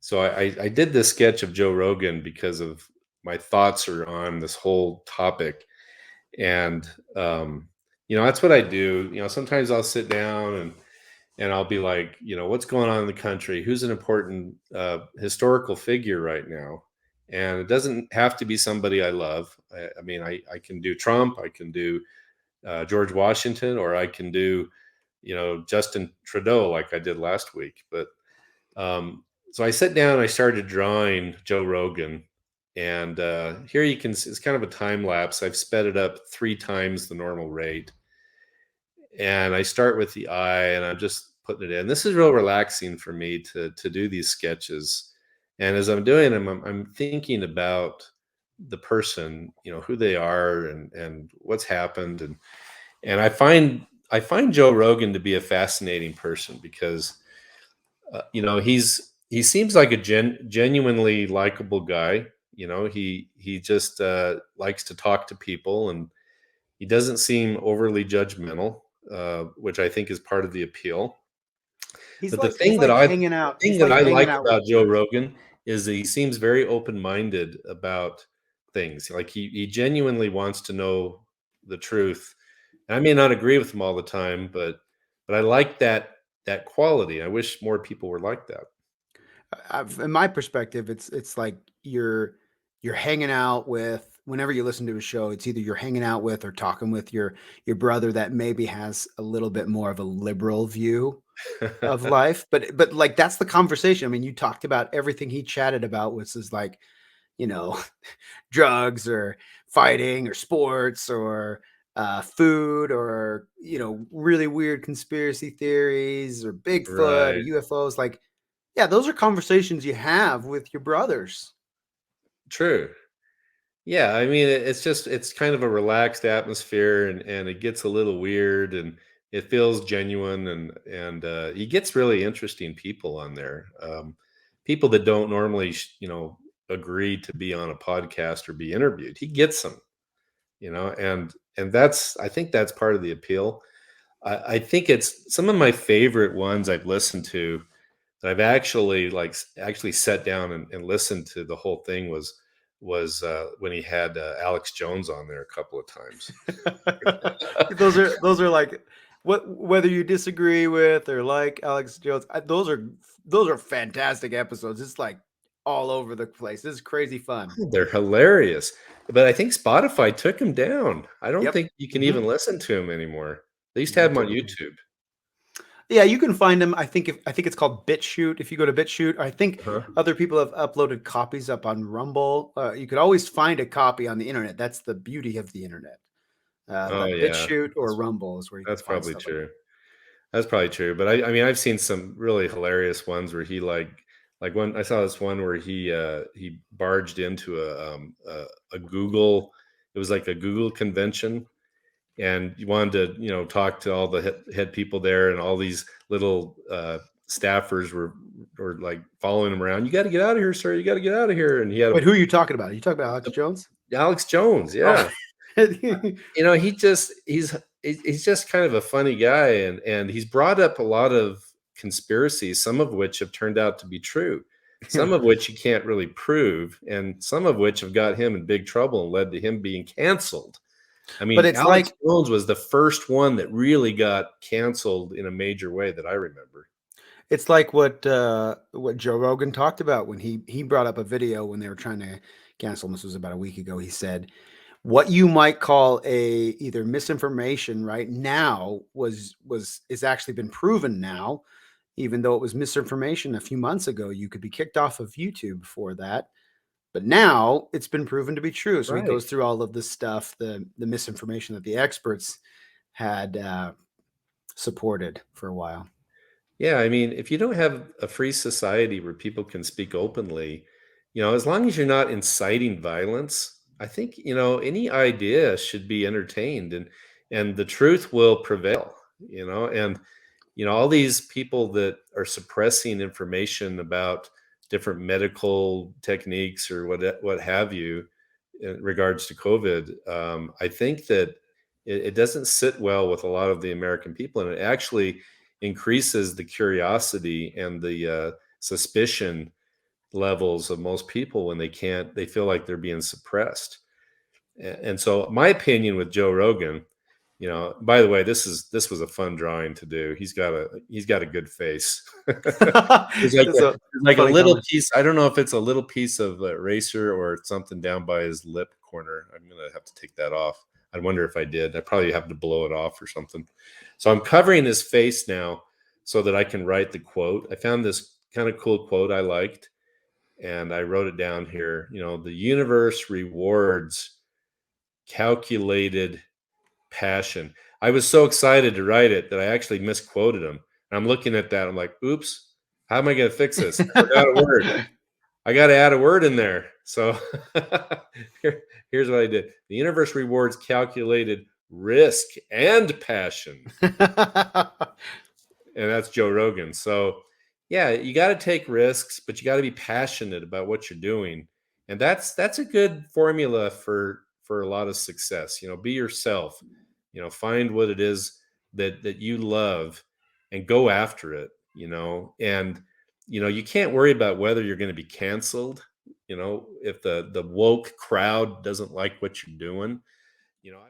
So I did this sketch of Joe Rogan because of my thoughts are on this whole topic. And that's what I do. Sometimes I'll sit down and I'll be like, what's going on in the country? Who's an important historical figure right now? And it doesn't have to be somebody I love. I mean, I can do Trump, I can do George Washington, or I can do, Justin Trudeau, like I did last week. But so I sat down, I started drawing Joe Rogan, and here you can see it's kind of a time lapse. I've sped it up 3 times the normal rate, and I start with the eye, and I'm just putting it in. This is real relaxing for me to do these sketches, and as I'm doing them, I'm thinking about the person, who they are, and what's happened, and I find Joe Rogan to be a fascinating person because he seems like a genuinely likable guy. He just likes to talk to people, and he doesn't seem overly judgmental, which I think is part of the appeal. But the He's thing that like I hanging out. thing He's that like I hanging like out with about Joe Rogan is that he seems very open-minded about things. Like he genuinely wants to know the truth. And I may not agree with him all the time, but I like that quality. I wish more people were like that. in my perspective, it's like you're hanging out with whenever you listen to a show, it's either you're hanging out with or talking with your brother that maybe has a little bit more of a liberal view of life. But like that's the conversation. I mean, you talked about everything he chatted about, which is like, you know, drugs or fighting or sports or food or really weird conspiracy theories or Bigfoot or Right. UFOs. Like, yeah, those are conversations you have with your brothers. True. Yeah, I mean, it's kind of a relaxed atmosphere, and it gets a little weird, and it feels genuine, and he gets really interesting people on there. People that don't normally, agree to be on a podcast or be interviewed. He gets them, and I think that's part of the appeal. I think it's some of my favorite ones I've listened to that I've actually actually sat down and listened to the whole thing was when he had Alex Jones on there a couple of times. Those are like whether you disagree with or like Alex Jones, those are fantastic episodes. It's like all over the place. This is crazy fun. They're hilarious, but I think Spotify took him down. I don't Yep. think you can Hmm. even listen to him anymore. They used to They have him on took it down. YouTube. Yeah, you can find them. I think it's called BitChute. If you go to BitChute, I think Uh-huh. other people have uploaded copies up on Rumble. You could always find a copy on the internet. That's the beauty of the internet. Oh Like yeah, BitChute or that's Rumble is where you can that's find probably stuff like true. that. That's probably true. But I mean, I've seen some really hilarious ones where like one I saw this one where he barged into a Google. It was like a Google convention, and you wanted to talk to all the head people there, and all these little staffers were like following him around. You got to get out of here, sir. You got to get out of here. And he had Wait, who are you talking about? Are you talking about Alex Jones? Alex Jones. Oh, Yeah. He's just kind of a funny guy, and he's brought up a lot of conspiracies, some of which have turned out to be true, some of which you can't really prove, and some of which have got him in big trouble and led to him being canceled. I but mean, it's Alex like Jones was the first one that really got canceled in a major way that I remember. what Joe Rogan talked about when he brought up a video when they were trying to cancel him. This was about a week ago. He said what you might call a either misinformation right now was is actually been proven now, even though it was misinformation a few months ago. You could be kicked off of YouTube for that. But now it's been proven to be true. So he Right. goes through all of this stuff, the misinformation that the experts had supported for a while. Yeah, I mean, if you don't have a free society where people can speak openly, as long as you're not inciting violence, I think, any idea should be entertained, and the truth will prevail, and all these people that are suppressing information about different medical techniques or what have you in regards to COVID. I think that it doesn't sit well with a lot of the American people, and it actually increases the curiosity and the suspicion levels of most people when they feel like they're being suppressed. And so my opinion with Joe Rogan, by the way, this was a fun drawing to do. He's got a good face. That's a There's like a funny little comment. piece. I don't know if it's a little piece of eraser or something down by his lip corner. I'm gonna have to take that off. I wonder if I did. I probably have to blow it off or something. So I'm covering his face now so that I can write the quote. I found this kind of cool quote I liked, and I wrote it down here. The universe rewards calculated passion. I was so excited to write it that I actually misquoted him. And I'm looking at that. I'm like, oops, how am I going to fix this? I forgot a word. I got to add a word in there. So here's what I did. The universe rewards calculated risk and passion. And that's Joe Rogan. So yeah, you got to take risks, but you got to be passionate about what you're doing. And that's a good formula for a lot of success. Be yourself. Find what it is that you love and go after it. And you can't worry about whether you're going to be canceled. If the woke crowd doesn't like what you're doing.